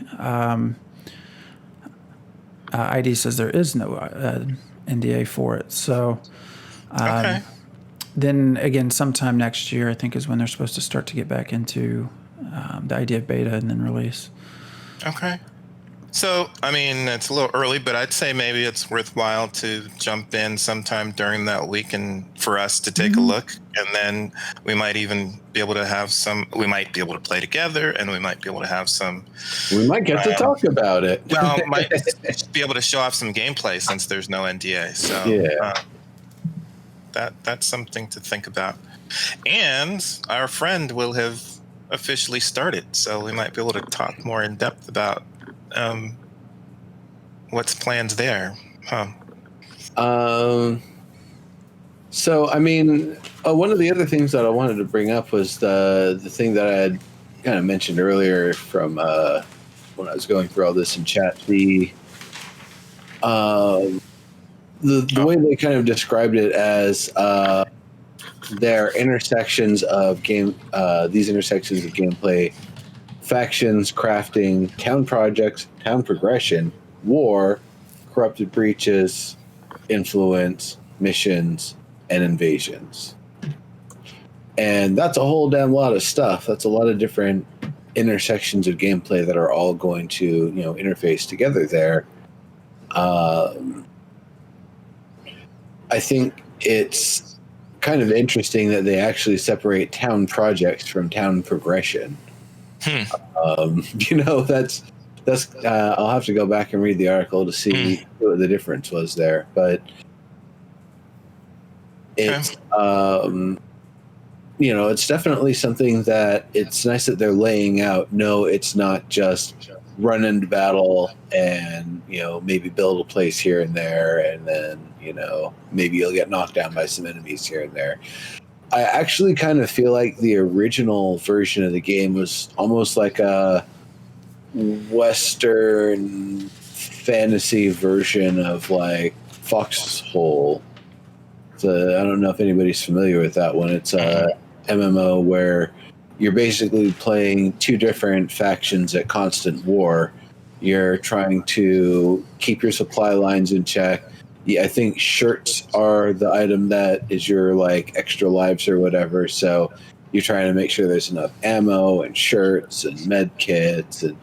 Speaker 2: ID says there is no NDA for it. So then again, sometime next year, I think is when they're supposed to start to get back into the idea of beta and then release.
Speaker 3: Okay. So, I mean, it's a little early, but I'd say maybe it's worthwhile to jump in sometime during that week and for us to take a look. And then we might even be able to have we might be able to play together, and we might be able to have some.
Speaker 4: We might get to talk about it.
Speaker 3: Well, might be able to show off some gameplay since there's no NDA. So that's something to think about. And our friend will have officially started, so we might be able to talk more in depth about what's planned there.
Speaker 4: So, I mean, one of the other things that I wanted to bring up was the thing that I had kind of mentioned earlier from when I was going through all this in chat. The way they kind of described it as their intersections of these intersections of gameplay, factions, crafting, town projects, town progression, war, corrupted breaches, influence, missions, and invasions. And that's a whole damn lot of stuff. That's a lot of different intersections of gameplay that are all going to, interface together there. I think it's kind of interesting that they actually separate town projects from town progression. That's I'll have to go back and read the article to see what the difference was there, but it's it's definitely something that it's nice that they're laying out. No, it's not just run into battle and maybe build a place here and there, and then maybe you'll get knocked down by some enemies here and there. I actually kind of feel like the original version of the game was almost like a Western fantasy version of like Foxhole. I don't know if anybody's familiar with that one. It's a MMO where you're basically playing two different factions at constant war. You're trying to keep your supply lines in check. I think shirts are the item that is your like extra lives or whatever. So you're trying to make sure there's enough ammo and shirts and med kits and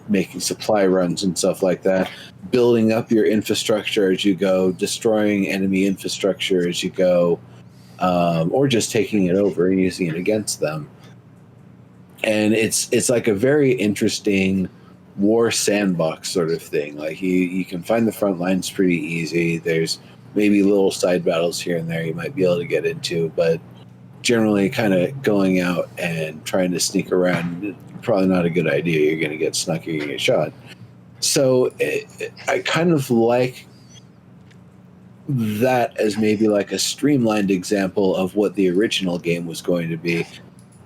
Speaker 4: making supply runs and stuff like that. Building up your infrastructure as you go, destroying enemy infrastructure as you go, or just taking it over and using it against them. And it's like a very interesting war sandbox sort of thing. Like you can find the front lines pretty easy. There's maybe little side battles here and there you might be able to get into, but generally kind of going out and trying to sneak around, probably not a good idea. You're going to get snuck, you're going to get shot. So I kind of like that as maybe like a streamlined example of what the original game was going to be.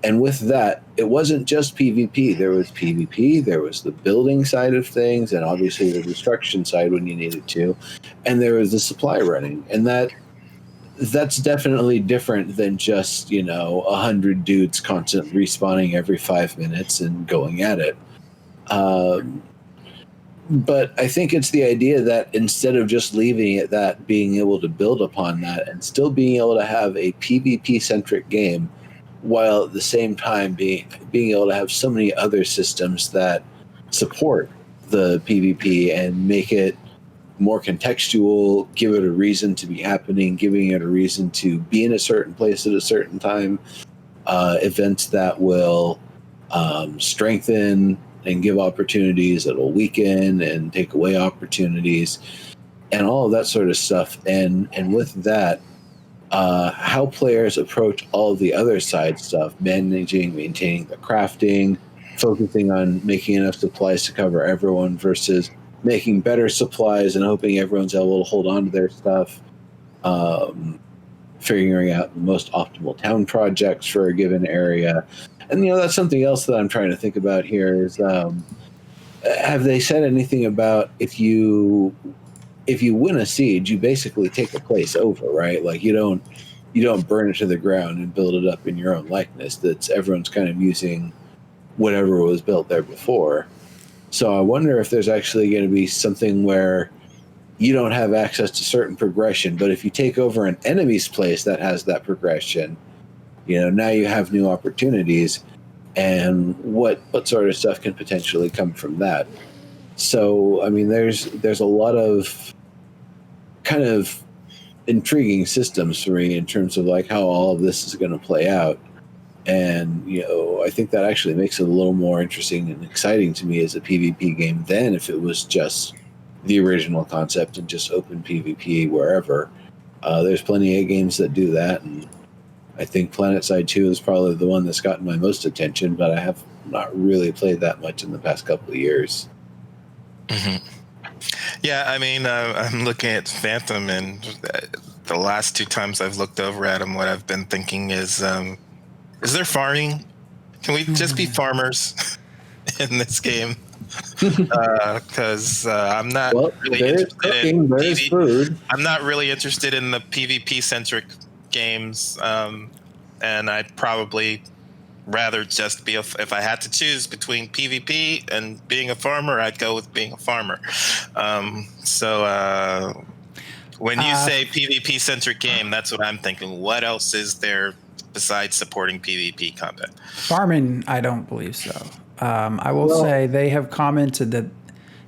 Speaker 4: And with that, it wasn't just PvP. There was PvP, there was the building side of things, and obviously the destruction side when you needed to, and there was the supply running. And that's definitely different than just 100 dudes constant respawning every 5 minutes and going at it. But I think it's the idea that instead of just leaving it that, being able to build upon that and still being able to have a PvP centric game, while at the same time being able to have so many other systems that support the PvP and make it more contextual, give it a reason to be happening, giving it a reason to be in a certain place at a certain time, events that will strengthen and give opportunities, that will weaken and take away opportunities, and all of that sort of stuff. And with that, how players approach all of the other side stuff, maintaining the crafting, focusing on making enough supplies to cover everyone versus making better supplies and hoping everyone's able to hold on to their stuff, figuring out the most optimal town projects for a given area. And that's something else that I'm trying to think about here is, have they said anything about if you win a siege, you basically take a place over, right? Like you don't burn it to the ground and build it up in your own likeness. That's everyone's kind of using whatever was built there before. So I wonder if there's actually going to be something where you don't have access to certain progression, but if you take over an enemy's place that has that progression, now you have new opportunities, and what sort of stuff can potentially come from that. So, I mean, there's a lot of kind of intriguing systems for me in terms of like how all of this is going to play out. And, I think that actually makes it a little more interesting and exciting to me as a PvP game than if it was just the original concept and just open PvP wherever. There's plenty of games that do that, and I think PlanetSide 2 is probably the one that's gotten my most attention, but I have not really played that much in the past couple of years.
Speaker 3: Mm-hmm. Yeah, I mean, I'm looking at Phantom, and the last two times I've looked over at him, what I've been thinking is there farming? Can we just be farmers in this game? Because I'm not really interested in PvP. I'm not really interested in the PvP-centric games, and I'd probably rather just be if I had to choose between PvP and being a farmer, I'd go with being a farmer. So when you say PvP centric game, that's what I'm thinking. What else is there besides supporting PvP combat?
Speaker 2: Farming, I don't believe so. I will say they have commented that,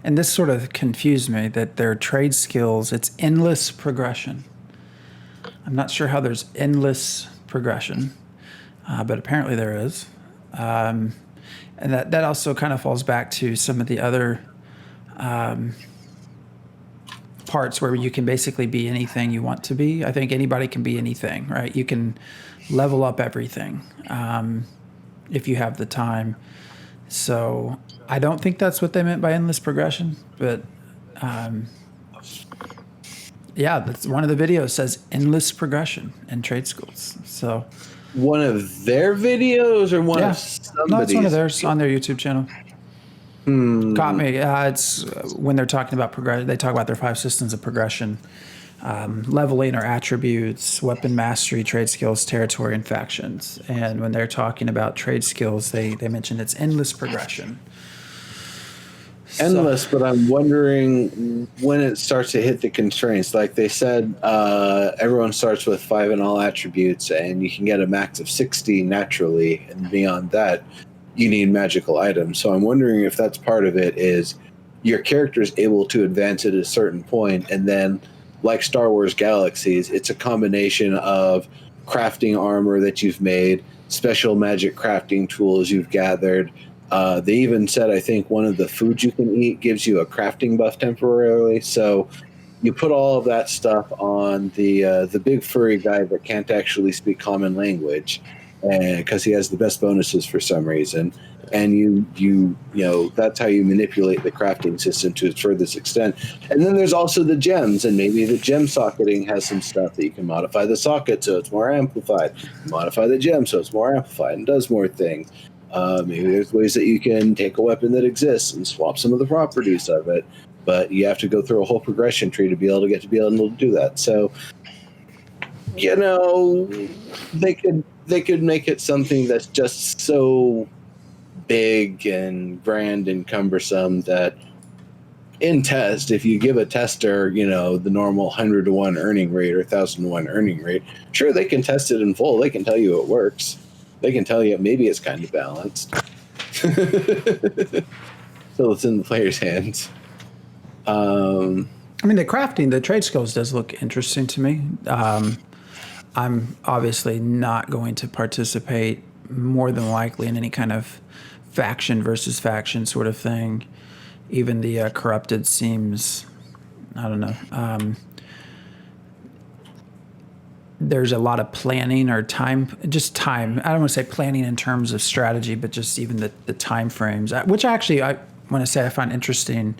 Speaker 2: and this sort of confused me, that their trade skills, it's endless progression. I'm not sure how there's endless progression, but apparently there is. And that also kind of falls back to some of the other parts where you can basically be anything you want to be. I think anybody can be anything, right? You can level up everything if you have the time. So I don't think that's what they meant by endless progression, but yeah, that's one of the videos says endless progression in trade schools. So
Speaker 4: one of their videos or one of somebody's?
Speaker 2: No, it's one of theirs on their YouTube channel. Caught me. It's when they're talking about progression. They talk about their 5 systems of progression: leveling or attributes, weapon mastery, trade skills, territory, and factions. And when they're talking about trade skills, they mention it's endless progression.
Speaker 4: Endless, but I'm wondering when it starts to hit the constraints. Like they said, everyone starts with 5 in all attributes, and you can get a max of 60 naturally, and beyond that, you need magical items. So I'm wondering if that's part of it, is your character is able to advance at a certain point, and then, like Star Wars Galaxies, it's a combination of crafting armor that you've made, special magic crafting tools you've gathered. They even said, I think, one of the foods you can eat gives you a crafting buff temporarily. So you put all of that stuff on the big furry guy that can't actually speak common language, and because he has the best bonuses for some reason, and you know that's how you manipulate the crafting system to its furthest extent. And then there's also the gems, and maybe the gem socketing has some stuff that you can modify the socket so it's more amplified, modify the gem so it's more amplified and does more things. Maybe there's ways that you can take a weapon that exists and swap some of the properties of it, but you have to go through a whole progression tree to be able to do that. So, you know, they could make it something that's just so big and grand and cumbersome that in test, if you give a tester, you know, the normal 100 to 1 earning rate or 1,000 to 1 earning rate, sure, they can test it in full. They can tell you it works. They can tell you maybe it's kind of balanced. So it's in the player's hands.
Speaker 2: I mean, the crafting, the trade skills does look interesting to me. I'm obviously not going to participate more than likely in any kind of faction versus faction sort of thing. Even the corrupted seems, I don't know. There's a lot of planning or time. I don't want to say planning in terms of strategy, but just even the time frames, which actually I want to say I find interesting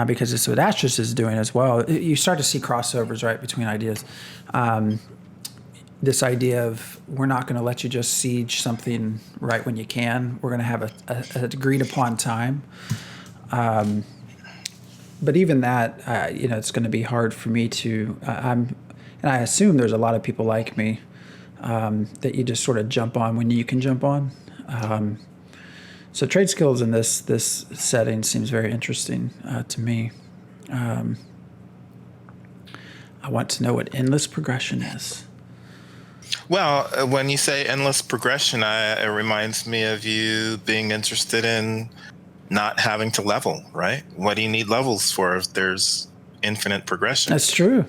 Speaker 2: because it's what Astrus is doing as well. You start to see crossovers, right, between ideas. This idea of we're not going to let you just siege something right when you can. We're going to have a agreed upon time. But even that, you know, it's going to be hard for me to. And I assume there's a lot of people like me that you just sort of jump on when you can jump on. So trade skills in this setting seems very interesting to me. I want to know what endless progression is.
Speaker 3: Well, when you say endless progression, it reminds me of you being interested in not having to level, right? What do you need levels for if there's infinite progression?
Speaker 2: That's true.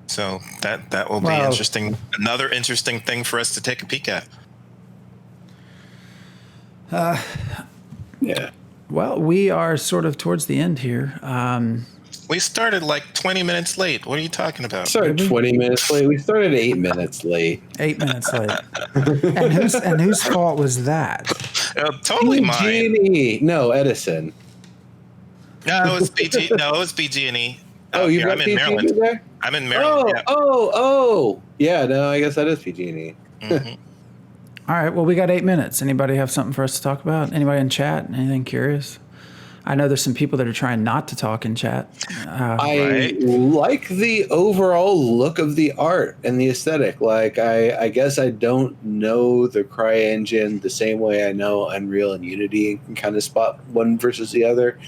Speaker 3: So that will be interesting. Another interesting thing for us to take a peek at.
Speaker 4: Yeah.
Speaker 2: Well, we are sort of towards the end here.
Speaker 3: We started like 20 minutes late. What are you talking about?
Speaker 4: Started 20 minutes late. We started 8 minutes late.
Speaker 2: 8 minutes late. And whose fault was that?
Speaker 3: Totally mine.
Speaker 4: PG&E. No, Edison.
Speaker 3: No, it was PG. No, it was PG&E.
Speaker 4: Oh, you got
Speaker 3: I'm in Maryland.
Speaker 4: there?
Speaker 3: I'm in Maryland.
Speaker 4: Yeah, no, I guess that is PG&E.
Speaker 3: Mm-hmm.
Speaker 2: All right. Well, we got 8 minutes. Anybody have something for us to talk about? Anybody in chat? Anything curious? I know there's some people that are trying not to talk in chat.
Speaker 4: I like the overall look of the art and the aesthetic. Like, I guess I don't know the CryEngine the same way I know Unreal and Unity and can kind of spot one versus the other.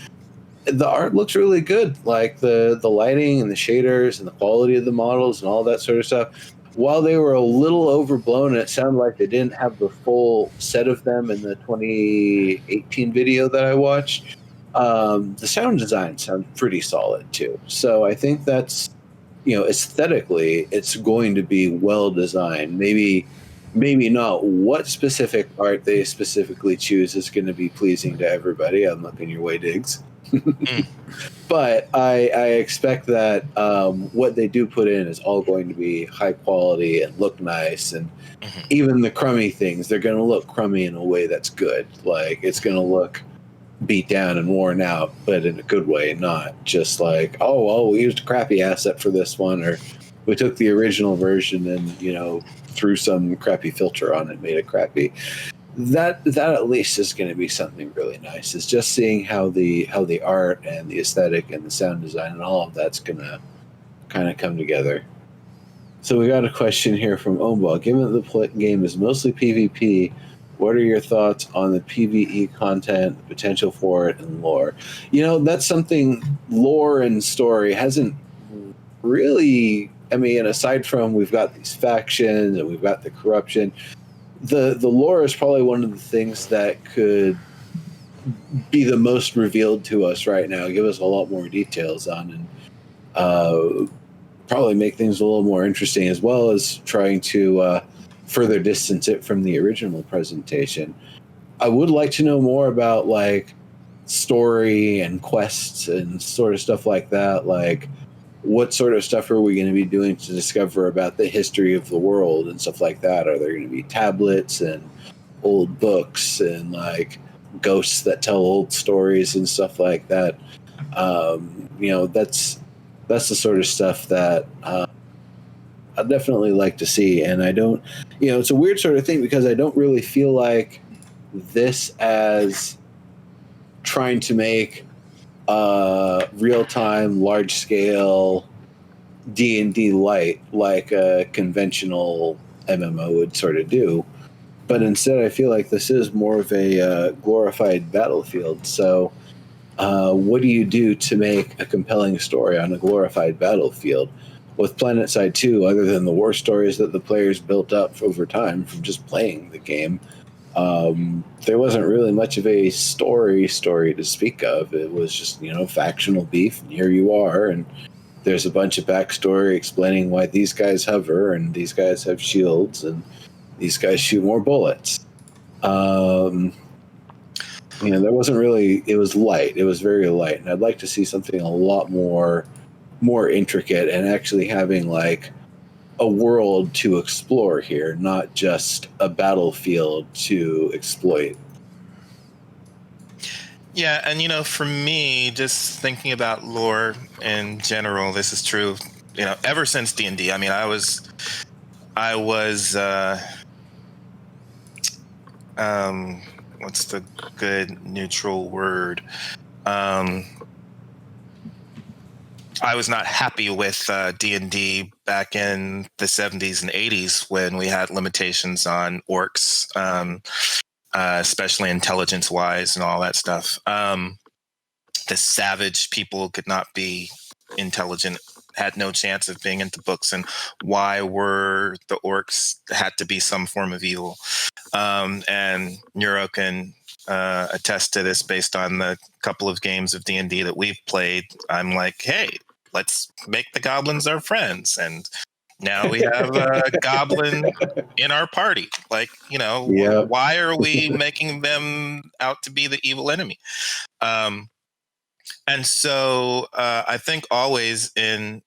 Speaker 4: The art looks really good. Like the lighting and the shaders and the quality of the models and all that sort of stuff. While they were a little overblown, it sounded like they didn't have the full set of them in the 2018 video that I watched. The sound design sounds pretty solid too. So I think that's, you know, aesthetically, it's going to be well designed. Maybe not what specific art they specifically choose is going to be pleasing to everybody. I'm looking your way, Diggs. But I expect that what they do put in is all going to be high quality and look nice. And even the crummy things, they're going to look crummy in a way that's good. Like, it's going to look beat down and worn out, but in a good way, not just like, oh, we used a crappy asset for this one, or we took the original version and, you know, threw some crappy filter on it, made it crappy. That at least is going to be something really nice. Is just seeing how the art and the aesthetic and the sound design and all of that's going to kind of come together. So we got a question here from Ombal. Given that the game is mostly PvP, what are your thoughts on the PvE content, the potential for it, and lore? You know, that's something, lore and story hasn't really, I mean, aside from we've got these factions and we've got the corruption, the lore is probably one of the things that could be the most revealed to us right now, give us a lot more details on, and probably make things a little more interesting, as well as trying to further distance it from the original presentation. I would like to know more about like story and quests and sort of stuff like that. Like, what sort of stuff are we going to be doing to discover about the history of the world and stuff like that? Are there going to be tablets and old books and like ghosts that tell old stories and stuff like that? That's the sort of stuff that I'd definitely like to see. And I don't, it's a weird sort of thing because I don't really feel like this as trying to make real-time, large-scale D&D light like a conventional MMO would sort of do. But instead, I feel like this is more of a glorified battlefield. So what do you do to make a compelling story on a glorified battlefield? With PlanetSide 2, other than the war stories that the players built up over time from just playing the game, there wasn't really much of a story to speak of. It was just, factional beef, and here you are, and there's a bunch of backstory explaining why these guys hover, and these guys have shields, and these guys shoot more bullets. There wasn't really, it was light. It was very light, and I'd like to see something a lot more intricate and actually having like a world to explore here, not just a battlefield to exploit.
Speaker 3: Yeah, and for me, just thinking about lore in general, this is true. Ever since D&D, I mean, I was, what's the good neutral word? I was not happy with D&D back in the 70s and 80s when we had limitations on orcs, especially intelligence-wise and all that stuff. The savage people could not be intelligent, had no chance of being into books, and why were the orcs had to be some form of evil? And Neuro can attest to this based on the couple of games of D&D that we've played. I'm like, hey, let's make the goblins our friends, and now we have a goblin in our party. Like, why are we making them out to be the evil enemy? And so I think always in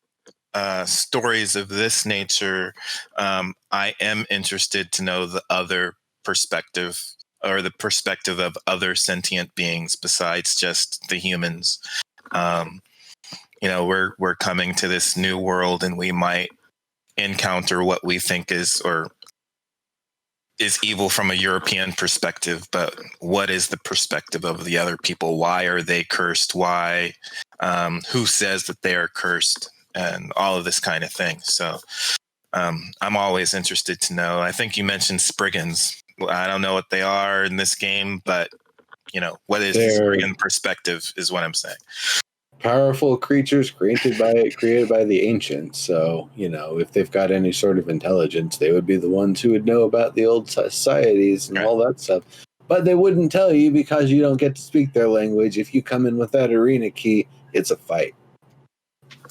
Speaker 3: stories of this nature, I am interested to know the other perspective, or the perspective of other sentient beings besides just the humans. We're coming to this new world, and we might encounter what we think is evil from a European perspective, but what is the perspective of the other people? Why are they cursed? Why? Who says that they are cursed? And all of this kind of thing. So I'm always interested to know. I think you mentioned Spriggans. I don't know what they are in this game, but what is the Spriggan perspective is what I'm saying.
Speaker 4: Powerful creatures created by the ancients. So, if they've got any sort of intelligence, they would be the ones who would know about the old societies and all that stuff. But they wouldn't tell you because you don't get to speak their language. If you come in with that arena key, it's a fight.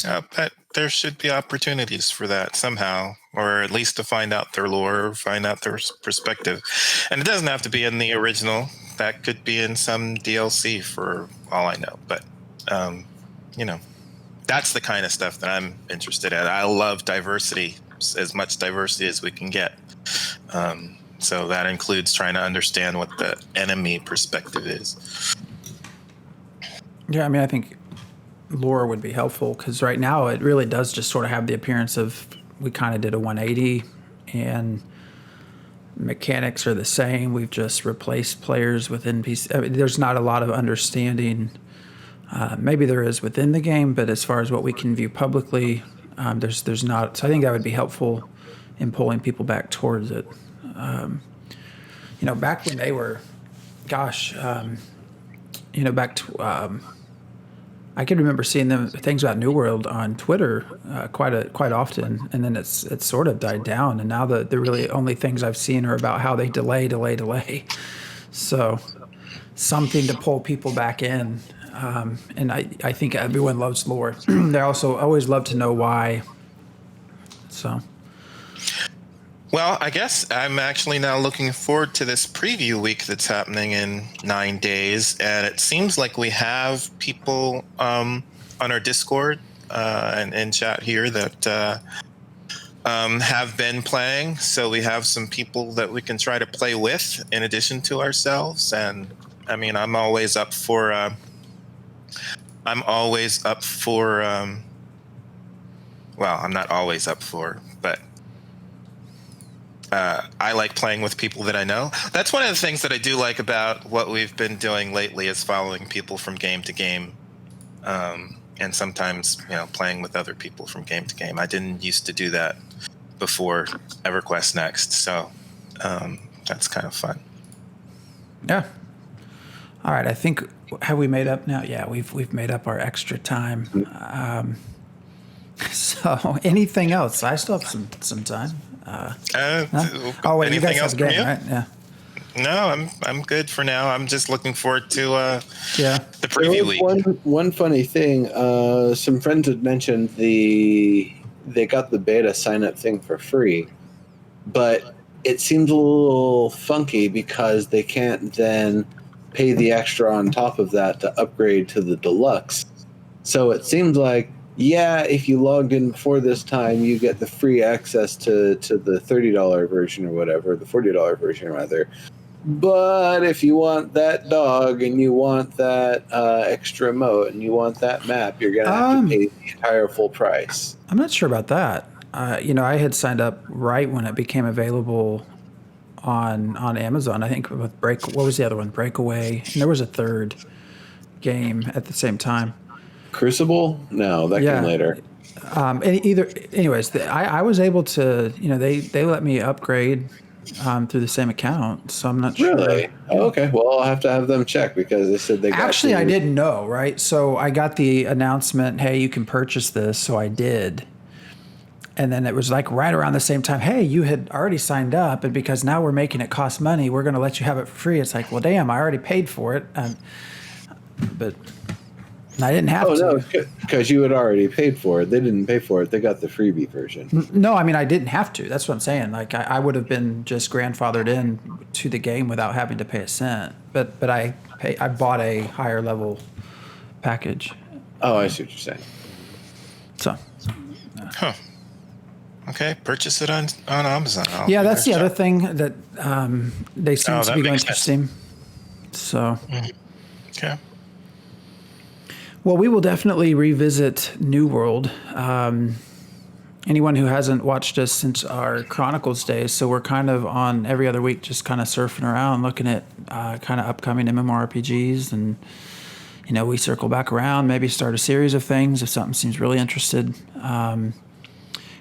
Speaker 3: But there should be opportunities for that somehow, or at least to find out their lore, or find out their perspective. And it doesn't have to be in the original. That could be in some DLC for all I know. But that's the kind of stuff that I'm interested in. I love diversity, as much diversity as we can get. So that includes trying to understand what the enemy perspective is.
Speaker 2: Yeah, I mean, I think lore would be helpful because right now it really does just sort of have the appearance of we kind of did a 180 and mechanics are the same. We've just replaced players with NPCs. I mean, there's not a lot of understanding. Maybe there is within the game, but as far as what we can view publicly, there's not. So I think that would be helpful in pulling people back towards it. Back when they were, back to, I can remember seeing things about New World on Twitter quite often, and then it's sort of died down. And now the really only things I've seen are about how they delay. So something to pull people back in. And I think everyone loves lore. They also always love to know why. So.
Speaker 3: Well, I guess I'm actually now looking forward to this preview week that's happening in 9 days. And it seems like we have people on our Discord and in chat here that have been playing. So we have some people that we can try to play with in addition to ourselves. And I mean, I'm always up for. Well, I'm not always up for, but I like playing with people that I know. That's one of the things that I do like about what we've been doing lately is following people from game to game, and sometimes playing with other people from game to game. I didn't used to do that before EverQuest Next, so that's kind of fun.
Speaker 2: Yeah. All right. I think have we made up now? Yeah, we've made up our extra time. So anything else? I still have some time. No? Oh wait, you guys have a game, right? Yeah.
Speaker 3: No, I'm good for now. I'm just looking forward to the preview week.
Speaker 4: One funny thing, some friends had mentioned they got the beta sign up thing for free, but it seems a little funky because they can't then pay the extra on top of that to upgrade to the deluxe. So it seems like, yeah, if you logged in before this time, you get the free access to the $30 version or whatever, the $40 version rather. But if you want that dog and you want that extra emote and you want that map, you're going to have to pay the entire full price.
Speaker 2: I'm not sure about that. I had signed up right when it became available on Amazon. I think with what was the other one? Breakaway. And there was a third game at the same time.
Speaker 4: Crucible? No, that came later.
Speaker 2: Anyways, I was able to, they let me upgrade through the same account, so I'm not sure.
Speaker 4: Really? Oh, okay. Well, I'll have to have them check because they said they got
Speaker 2: Actually, I didn't know, right? So I got the announcement, hey, you can purchase this, so I did. And then it was like right around the same time, hey, you had already signed up, and because now we're making it cost money, we're going to let you have it for free. It's like, well, damn, I already paid for it. But I didn't have to.
Speaker 4: Oh, no, because you had already paid for it. They didn't pay for it. They got the freebie version.
Speaker 2: No, I mean, I didn't have to. That's what I'm saying. Like, I would have been just grandfathered in to the game without having to pay a cent. But I bought a higher level package.
Speaker 4: Oh, I see what you're saying.
Speaker 2: So.
Speaker 3: Huh. Okay, purchase it on Amazon.
Speaker 2: Yeah, that's the other thing that they seem to be going to Steam. So.
Speaker 3: Okay.
Speaker 2: Well, we will definitely revisit New World. Anyone who hasn't watched us since our Chronicles days, so we're kind of on every other week just kind of surfing around, looking at kind of upcoming MMORPGs, and, we circle back around, maybe start a series of things if something seems really interested.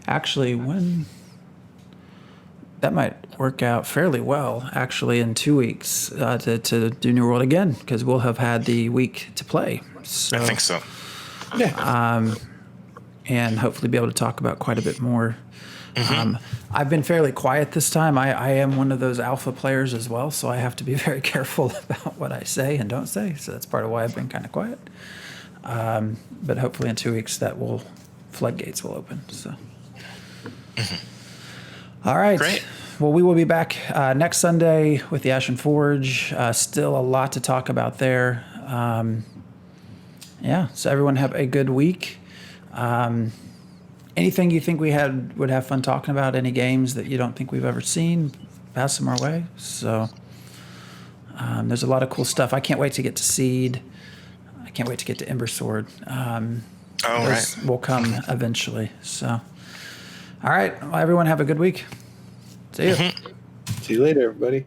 Speaker 2: Actually, that might work out fairly well, actually, in 2 weeks to do New World again, because we'll have had the week to play. So,
Speaker 3: I think so.
Speaker 4: Yeah.
Speaker 2: And hopefully be able to talk about quite a bit more.
Speaker 3: Mm-hmm.
Speaker 2: I've been fairly quiet this time. I am one of those alpha players as well, so I have to be very careful about what I say and don't say. So that's part of why I've been kind of quiet. But hopefully in 2 weeks floodgates will open. So.
Speaker 3: Mm-hmm.
Speaker 2: All right.
Speaker 3: Great.
Speaker 2: Well, we will be back next Sunday with the Ashen Forge. Still a lot to talk about there. So everyone have a good week. Anything you think we would have fun talking about? Any games that you don't think we've ever seen? Pass them our way. So there's a lot of cool stuff. I can't wait to get to Seed. I can't wait to get to Ember Sword. Those will come eventually. So, all right. Well, everyone have a good week. See you.
Speaker 4: See you later, everybody.